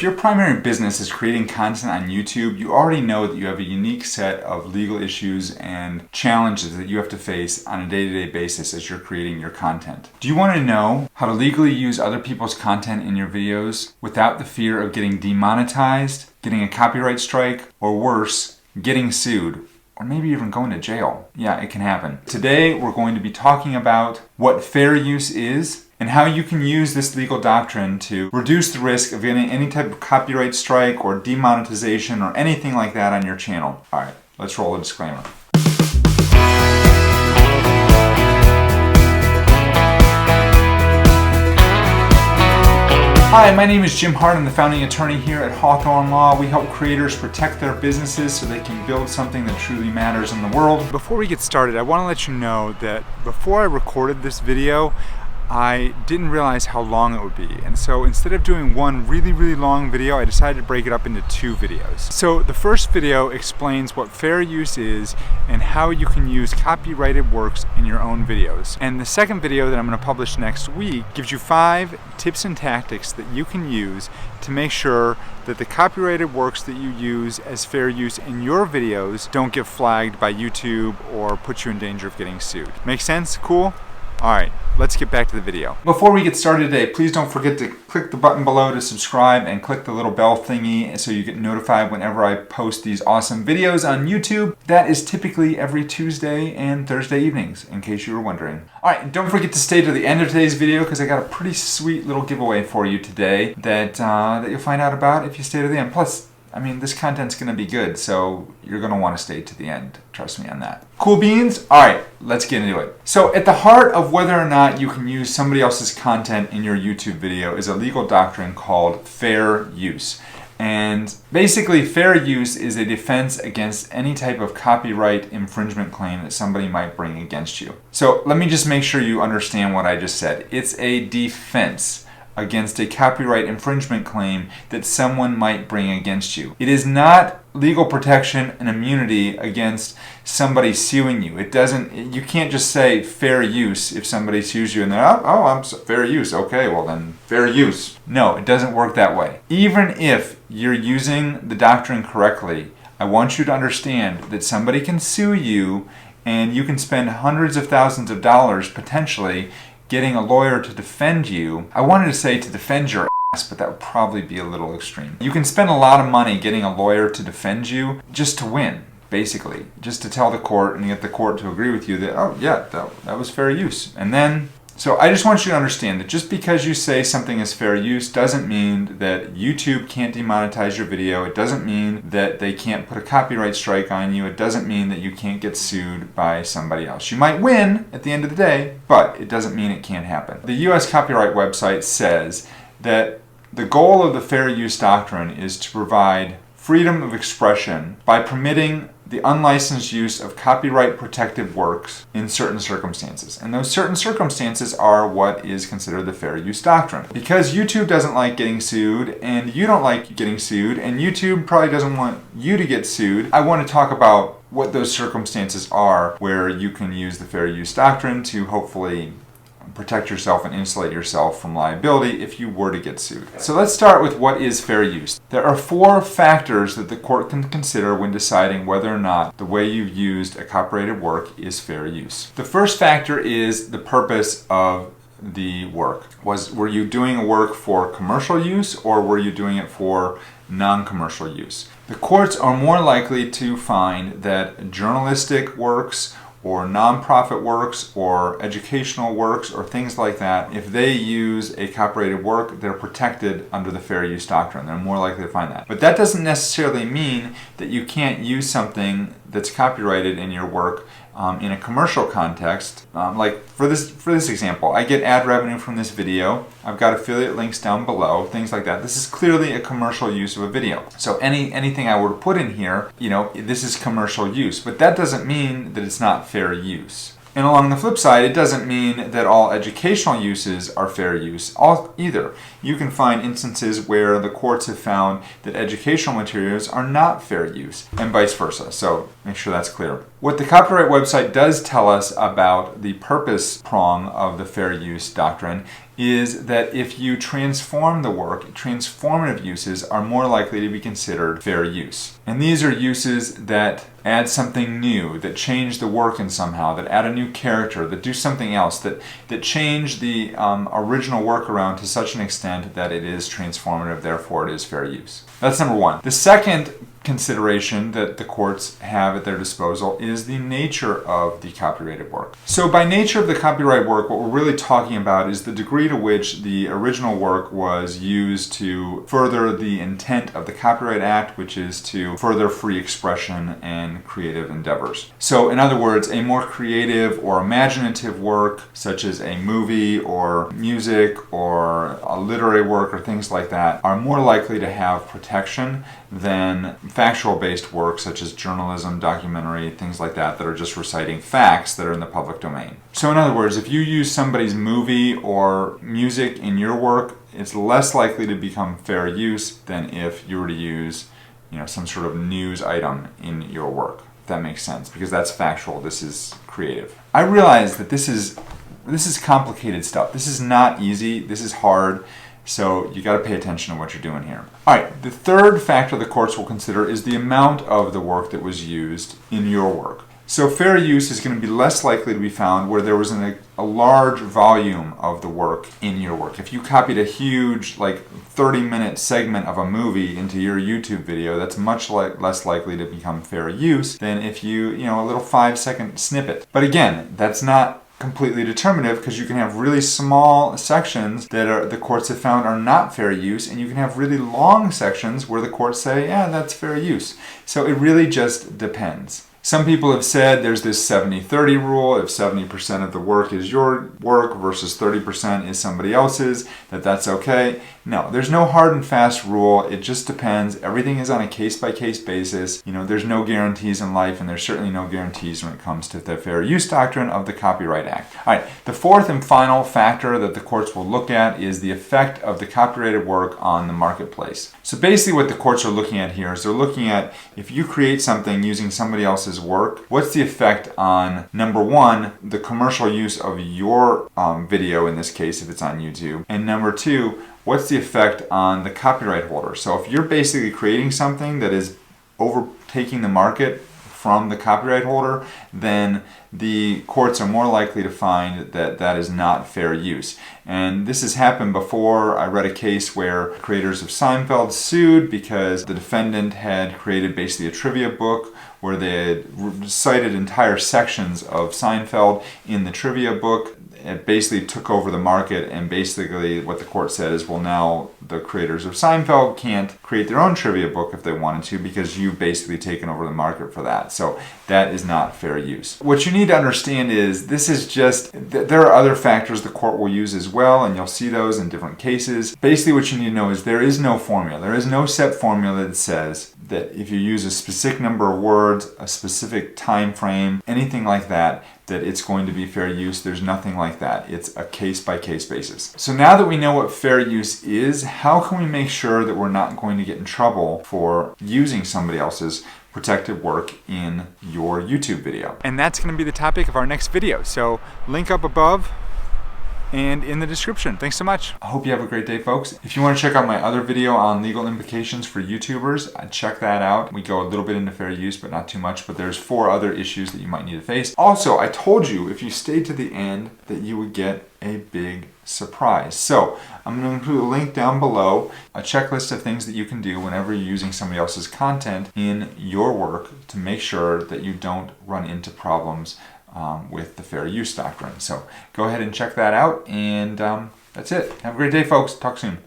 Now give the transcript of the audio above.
your primary business is creating content on YouTube, you already know that you have a unique set of legal issues and challenges that you have to face on a day-to-day basis as you're creating your content. Do you want to know how to legally use other people's content in your videos without the fear of getting demonetized, getting a copyright strike, or worse, getting sued? Or maybe even going to jail. Yeah, it can happen. Today, we're going to be talking about what fair use is and how you can use this legal doctrine to reduce the risk of getting any type of copyright strike or demonetization or anything like that on your channel. All right, let's roll a disclaimer. Hi, my name is Jim Hart. I'm the founding attorney here at Hawthorne Law. We help creators protect their businesses so they can build something that truly matters in the world. Before we get started, I want to let you know that before I recorded this video, I didn't realize how long it would be. And so instead of doing one really long video, I decided to break it up into two videos. So the first video explains what fair use is and how you can use copyrighted works in your own videos. And the second video that I'm going to publish next week gives you 5 tips and tactics that you can use to make sure that the copyrighted works that you use as fair use in your videos don't get flagged by YouTube or put you in danger of getting sued. Make sense? Cool? Alright, let's get back to the video. Before we get started today, please don't forget to click the button below to subscribe and click the little bell thingy so you get notified whenever I post these awesome videos on YouTube. That is typically every Tuesday and Thursday evenings, in case you were wondering. Alright, don't forget to stay to the end of today's video because I got a pretty sweet little giveaway for you today that you'll find out about if you stay to the end. Plus, I mean, this content's going to be good, so you're going to want to stay to the end. Trust me on that. Cool beans? All right, let's get into it. So at the heart of whether or not you can use somebody else's content in your YouTube video is a legal doctrine called fair use. And basically, fair use is a defense against any type of copyright infringement claim that somebody might bring against you. So let me just make sure you understand what I just said. It's a defense against a copyright infringement claim that someone might bring against you. It is not legal protection and immunity against somebody suing you. You can't just say fair use if somebody sues you and they're, I'm fair use. Okay, well then, fair use. No, it doesn't work that way. Even if you're using the doctrine correctly, I want you to understand that somebody can sue you and you can spend hundreds of thousands of dollars potentially getting a lawyer to defend you. I wanted to say to defend your ass, but that would probably be a little extreme. You can spend a lot of money getting a lawyer to defend you just to win, basically. Just to tell the court and get the court to agree with you that, oh yeah, that was fair use. And then, so I just want you to understand that just because you say something is fair use doesn't mean that YouTube can't demonetize your video. It doesn't mean that they can't put a copyright strike on you. It doesn't mean that you can't get sued by somebody else. You might win at the end of the day, but it doesn't mean it can't happen. The US copyright website says that the goal of the fair use doctrine is to provide freedom of expression by permitting the unlicensed use of copyright protected works in certain circumstances. And those certain circumstances are what is considered the fair use doctrine. Because YouTube doesn't like getting sued, and you don't like getting sued, and YouTube probably doesn't want you to get sued, I want to talk about what those circumstances are where you can use the fair use doctrine to hopefully protect yourself and insulate yourself from liability if you were to get sued. So let's start with what is fair use. There are 4 factors that the court can consider when deciding whether or not the way you've used a copyrighted work is fair use. The first factor is the purpose of the work. Were you doing a work for commercial use or were you doing it for non-commercial use? The courts are more likely to find that journalistic works or nonprofit works or educational works or things like that, if they use a copyrighted work, they're protected under the fair use doctrine. They're more likely to find that. But that doesn't necessarily mean that you can't use something that's copyrighted in your work in a commercial context. Like for this example, I get ad revenue from this video. I've got affiliate links down below, things like that. This is clearly a commercial use of a video. So anything I were to put in here, this is commercial use, but that doesn't mean that it's not fair use. And along the flip side, it doesn't mean that all educational uses are fair use either. You can find instances where the courts have found that educational materials are not fair use, and vice versa. So make sure that's clear. What the copyright website does tell us about the purpose prong of the fair use doctrine is that if you transform the work, transformative uses are more likely to be considered fair use. And these are uses that add something new, that change the work in somehow, that add a new character, that do something else, that change the original work around to such an extent that it is transformative, therefore it is fair use. That's number one. The second consideration that the courts have at their disposal is the nature of the copyrighted work. So by nature of the copyright work, what we're really talking about is the degree to which the original work was used to further the intent of the Copyright Act, which is to further free expression and creative endeavors. So in other words, a more creative or imaginative work, such as a movie or music or a literary work or things like that, are more likely to have protection than factual-based work such as journalism, documentary, things like that are just reciting facts that are in the public domain. So in other words, if you use somebody's movie or music in your work, it's less likely to become fair use than if you were to use, some sort of news item in your work. If that makes sense, because that's factual. This is creative. I realize that this is complicated stuff. This is not easy. This is hard. So you got to pay attention to what you're doing here. All right, the third factor the courts will consider is the amount of the work that was used in your work. So fair use is going to be less likely to be found where there was a large volume of the work in your work. If you copied a huge 30-minute segment of a movie into your YouTube video, that's much less likely to become fair use than if you, a little 5-second snippet. But again, that's not completely determinative, because you can have really small sections that the courts have found are not fair use, and you can have really long sections where the courts say, yeah, that's fair use. So it really just depends. Some people have said there's this 70-30 rule. If 70% of the work is your work versus 30% is somebody else's, that's okay. No, there's no hard and fast rule. It just depends. Everything is on a case-by-case basis. There's no guarantees in life, and there's certainly no guarantees when it comes to the fair use doctrine of the Copyright Act. All right, the fourth and final factor that the courts will look at is the effect of the copyrighted work on the marketplace. So basically what the courts are looking at here is they're looking at, if you create something using somebody else's work, what's the effect on, number one, the commercial use of your video, in this case if it's on YouTube, and number two, what's the effect on the copyright holder? So if you're basically creating something that is overtaking the market from the copyright holder, then the courts are more likely to find that that is not fair use. And this has happened before. I read a case where creators of Seinfeld sued because the defendant had created basically a trivia book where they had cited entire sections of Seinfeld in the trivia book. It basically took over the market, and basically what the court said is, well, now the creators of Seinfeld can't create their own trivia book if they wanted to, because you've basically taken over the market for that. So that is not fair use. What you need to understand is this is just, there are other factors the court will use as well, and you'll see those in different cases. Basically what you need to know is there is no formula. There is no set formula that says that if you use a specific number of words, a specific time frame, anything like that, that it's going to be fair use. There's nothing like that. It's a case-by-case basis. So now that we know what fair use is, how can we make sure that we're not going to get in trouble for using somebody else's protected work in your YouTube video? And that's going to be the topic of our next video. So link up above and in the description. Thanks so much. I hope you have a great day, folks. If you want to check out my other video on legal implications for YouTubers, check that out. We go a little bit into fair use, but not too much, but there's 4 other issues that you might need to face. Also, I told you if you stayed to the end that you would get a big surprise. So I'm going to include a link down below, a checklist of things that you can do whenever you're using somebody else's content in your work to make sure that you don't run into problems with the fair use doctrine. So go ahead and check that out, and that's it. Have a great day, folks. Talk soon.